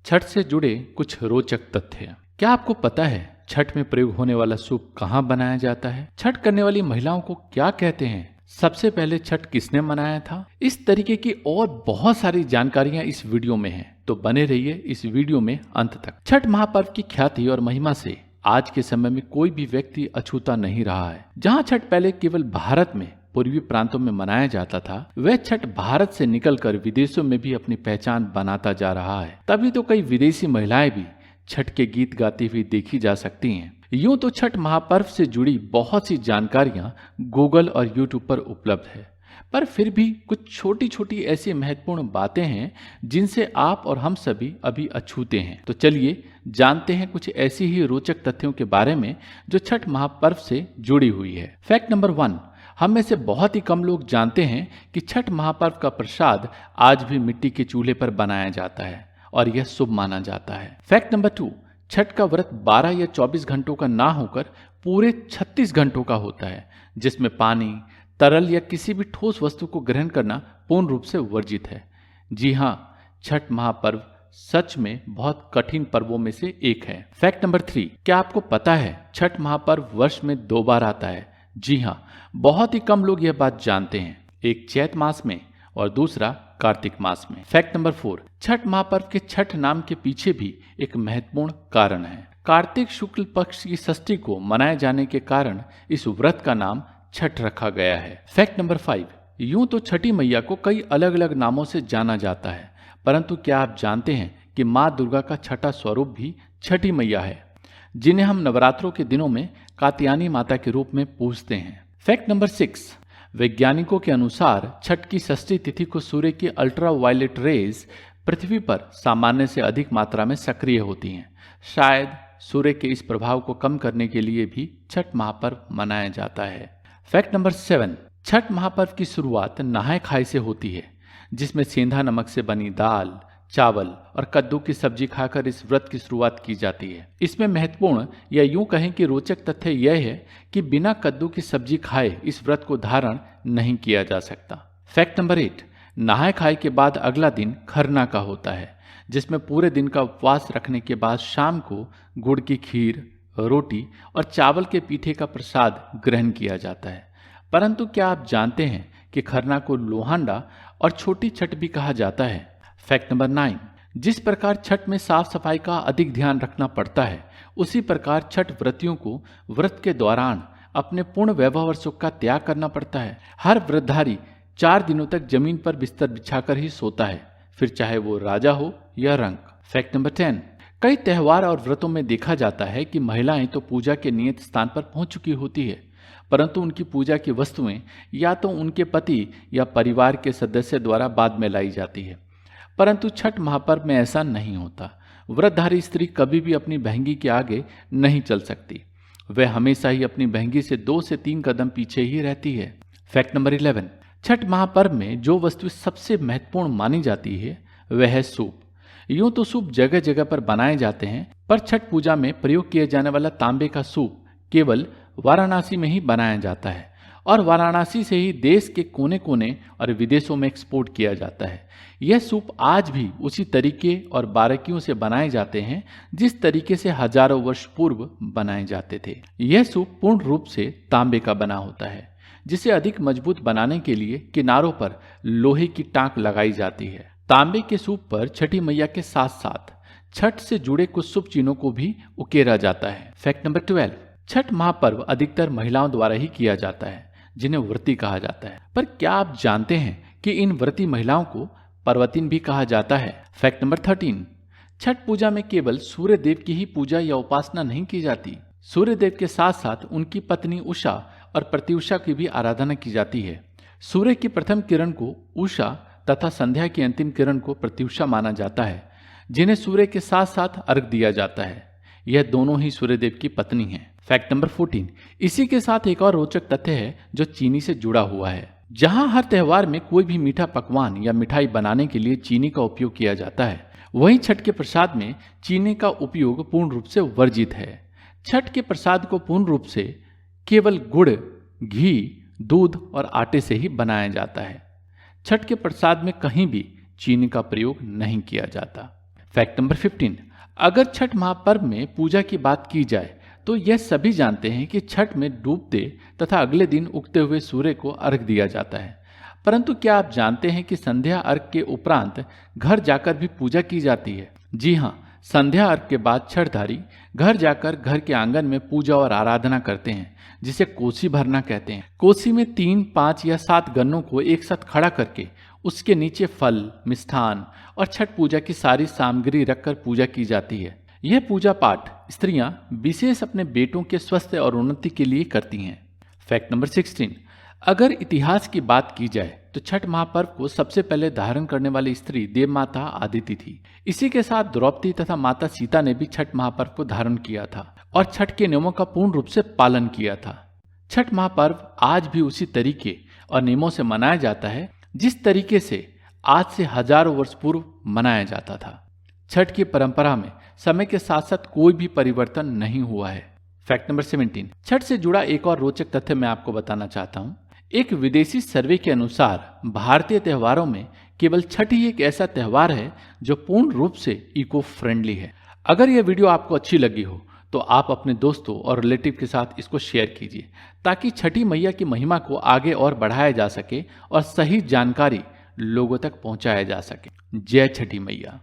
छठ से जुड़े कुछ रोचक तथ्य। क्या आपको पता है छठ में प्रयोग होने वाला सूप कहाँ बनाया जाता है? छठ करने वाली महिलाओं को क्या कहते हैं? सबसे पहले छठ किसने मनाया था? इस तरीके की और बहुत सारी जानकारियां इस वीडियो में हैं, तो बने रहिए इस वीडियो में अंत तक। छठ महापर्व की ख्याति और महिमा से आज के समय में कोई भी व्यक्ति अछूता नहीं रहा है। जहाँ छठ पहले केवल भारत में पूर्वी प्रांतों में मनाया जाता था, वह छठ भारत से निकलकर विदेशों में भी अपनी पहचान बनाता जा रहा है। तभी तो कई विदेशी महिलाएं भी छठ के गीत गाती हुई देखी जा सकती हैं। यूं तो छठ महापर्व से जुड़ी बहुत सी जानकारियां गूगल और यूट्यूब पर उपलब्ध है, पर फिर भी कुछ छोटी छोटी ऐसी महत्वपूर्ण बातें हैं जिनसे आप और हम सभी अभी अछूते हैं। तो चलिए जानते हैं कुछ ऐसी ही रोचक तथ्यों के बारे में जो छठ महापर्व से जुड़ी हुई है। फैक्ट नंबर 1, हम में से बहुत ही कम लोग जानते हैं कि छठ महापर्व का प्रसाद आज भी मिट्टी के चूल्हे पर बनाया जाता है और यह शुभ माना जाता है। फैक्ट नंबर 2, छठ का व्रत 12 या 24 घंटों का ना होकर पूरे 36 घंटों का होता है, जिसमें पानी, तरल या किसी भी ठोस वस्तु को ग्रहण करना पूर्ण रूप से वर्जित है। जी हाँ, छठ महापर्व सच में बहुत कठिन पर्वों में से एक है। फैक्ट नंबर 3, क्या आपको पता है छठ महापर्व वर्ष में 2 बार आता है? जी हाँ, बहुत ही कम लोग यह बात जानते हैं, एक चैत मास में और दूसरा कार्तिक मास में। फैक्ट नंबर 4, छठ महापर्व के छठ नाम के पीछे भी एक महत्वपूर्ण कारण है। कार्तिक शुक्ल पक्ष की षष्ठी को मनाए जाने के कारण इस व्रत का नाम छठ रखा गया है। फैक्ट नंबर 5, यूं तो छठी मैया को कई अलग अलग नामों से जाना जाता है, परंतु क्या आप जानते हैं कि माँ दुर्गा का छठा स्वरूप भी छठी मैया है, जिन्हें हम नवरात्रों के दिनों में कात्यायनी माता के रूप में पूजते हैं। फैक्ट नंबर 6, वैज्ञानिकों के अनुसार छठ की षष्ठी तिथि को सूर्य की अल्ट्रा वायलेट रेज पृथ्वी पर सामान्य से अधिक मात्रा में सक्रिय होती हैं। शायद सूर्य के इस प्रभाव को कम करने के लिए भी छठ महापर्व मनाया जाता है। फैक्ट नंबर 7, छठ महापर्व की शुरुआत नहाय खाए से होती है, जिसमें सेंधा नमक से बनी दाल, चावल और कद्दू की सब्जी खाकर इस व्रत की शुरुआत की जाती है। इसमें महत्वपूर्ण या यूं कहें कि रोचक तथ्य यह है कि बिना कद्दू की सब्जी खाए इस व्रत को धारण नहीं किया जा सकता। फैक्ट नंबर 8, नहाय खाए के बाद अगला दिन खरना का होता है, जिसमें पूरे दिन का उपवास रखने के बाद शाम को गुड़ की खीर, रोटी और चावल के पीठे का प्रसाद ग्रहण किया जाता है। परंतु क्या आप जानते हैं कि खरना को लोहांडा और छोटी छठ भी कहा जाता है? फैक्ट नंबर 9, जिस प्रकार छठ में साफ सफाई का अधिक ध्यान रखना पड़ता है, उसी प्रकार छठ व्रतियों को व्रत के दौरान अपने पूर्ण वैभव और सुख का त्याग करना पड़ता है। हर व्रतधारी 4 दिनों तक जमीन पर बिस्तर बिछाकर ही सोता है, फिर चाहे वो राजा हो या रंक। फैक्ट नंबर 10, कई त्योहार और व्रतों में देखा जाता है कि महिलाएं तो पूजा के नियत स्थान पर पहुंच चुकी होती है, परंतु उनकी पूजा की वस्तुएं या तो उनके पति या परिवार के सदस्य द्वारा बाद में लाई जाती है। परंतु छठ महापर्व में ऐसा नहीं होता। व्रतधारी स्त्री कभी भी अपनी बहंगी के आगे नहीं चल सकती, वह हमेशा ही अपनी बहंगी से 2 से 3 कदम पीछे ही रहती है। फैक्ट नंबर 11, छठ महापर्व में जो वस्तु सबसे महत्वपूर्ण मानी जाती है वह है सूप। यूं तो सूप जगह जगह पर बनाए जाते हैं, पर छठ पूजा में प्रयोग किए जाने वाला तांबे का सूप केवल वाराणसी में ही बनाया जाता है और वाराणसी से ही देश के कोने कोने और विदेशों में एक्सपोर्ट किया जाता है। यह सूप आज भी उसी तरीके और बारीकियों से बनाए जाते हैं जिस तरीके से हजारों वर्ष पूर्व बनाए जाते थे। यह सूप पूर्ण रूप से तांबे का बना होता है, जिसे अधिक मजबूत बनाने के लिए किनारों पर लोहे की टांक लगाई जाती है। तांबे के सूप पर छठी मैया के साथ साथ छठ से जुड़े कुछ शुभ चिन्हों को भी उकेरा जाता है। फैक्ट नंबर 12, छठ महापर्व अधिकतर महिलाओं द्वारा ही किया जाता है, जिन्हें व्रती कहा जाता है। पर क्या आप जानते हैं कि इन व्रती महिलाओं को पर्वतीन भी कहा जाता है? फैक्ट नंबर 13, छठ पूजा में केवल सूर्य देव की ही पूजा या उपासना नहीं की जाती। सूर्य देव के साथ साथ उनकी पत्नी उषा और प्रत्युषा की भी आराधना की जाती है। सूर्य की प्रथम किरण को उषा तथा संध्या की अंतिम किरण को प्रत्युषा माना जाता है, जिन्हें सूर्य के साथ साथ अर्घ दिया जाता है। यह दोनों ही सूर्यदेव की पत्नी हैं। फैक्ट नंबर 14, इसी के साथ एक और रोचक तथ्य है जो चीनी से जुड़ा हुआ है। जहां हर त्योहार में कोई भी मीठा पकवान या मिठाई बनाने के लिए चीनी का उपयोग किया जाता है, वहीं छठ के प्रसाद में चीनी का उपयोग पूर्ण रूप से वर्जित है। छठ के प्रसाद को पूर्ण रूप से केवल गुड़, घी, दूध और आटे से ही बनाया जाता है। छठ के प्रसाद में कहीं भी चीनी का प्रयोग नहीं किया जाता। फैक्ट नंबर 15, अगर छठ महापर्व में पूजा की बात की जाए तो यह सभी जानते हैं कि छठ में डूबते तथा अगले दिन उगते हुए सूर्य को अर्घ दिया जाता है। परंतु क्या आप जानते हैं कि संध्या अर्घ के उपरांत घर जाकर भी पूजा की जाती है? जी हाँ, संध्या अर्घ के बाद छठधारी घर जाकर घर के आंगन में पूजा और आराधना करते हैं, जिसे कोसी भरना कहते हैं। कोसी में 3, 5 या 7 गन्नों को एक साथ खड़ा करके उसके नीचे फल, मिष्ठान और छठ पूजा की सारी सामग्री रखकर पूजा की जाती है। यह पूजा पाठ स्त्रियां विशेष अपने बेटों के स्वास्थ्य और उन्नति के लिए करती हैं। फैक्ट नंबर 16, अगर इतिहास की बात की जाए तो छठ महापर्व को सबसे पहले धारण करने वाली स्त्री देव माता आदिति थी। इसी के साथ द्रौपदी तथा माता सीता ने भी छठ महापर्व को धारण किया था और छठ के नियमों का पूर्ण रूप से पालन किया था। छठ महापर्व आज भी उसी तरीके और नियमों से मनाया जाता है जिस तरीके से आज से हजारों वर्ष पूर्व मनाया जाता था। छठ की परंपरा में समय के साथ साथ कोई भी परिवर्तन नहीं हुआ है। फैक्ट नंबर 17, छठ से जुड़ा एक और रोचक तथ्य मैं आपको बताना चाहता हूँ। एक विदेशी सर्वे के अनुसार भारतीय त्योहारों में केवल छठ ही एक ऐसा त्योहार है जो पूर्ण रूप से इको फ्रेंडली है। अगर यह वीडियो आपको अच्छी लगी हो तो आप अपने दोस्तों और रिलेटिव के साथ इसको शेयर कीजिए ताकि छठी मैया की महिमा को आगे और बढ़ाया जा सके और सही जानकारी लोगों तक पहुंचाया जा सके। जय छठी मैया।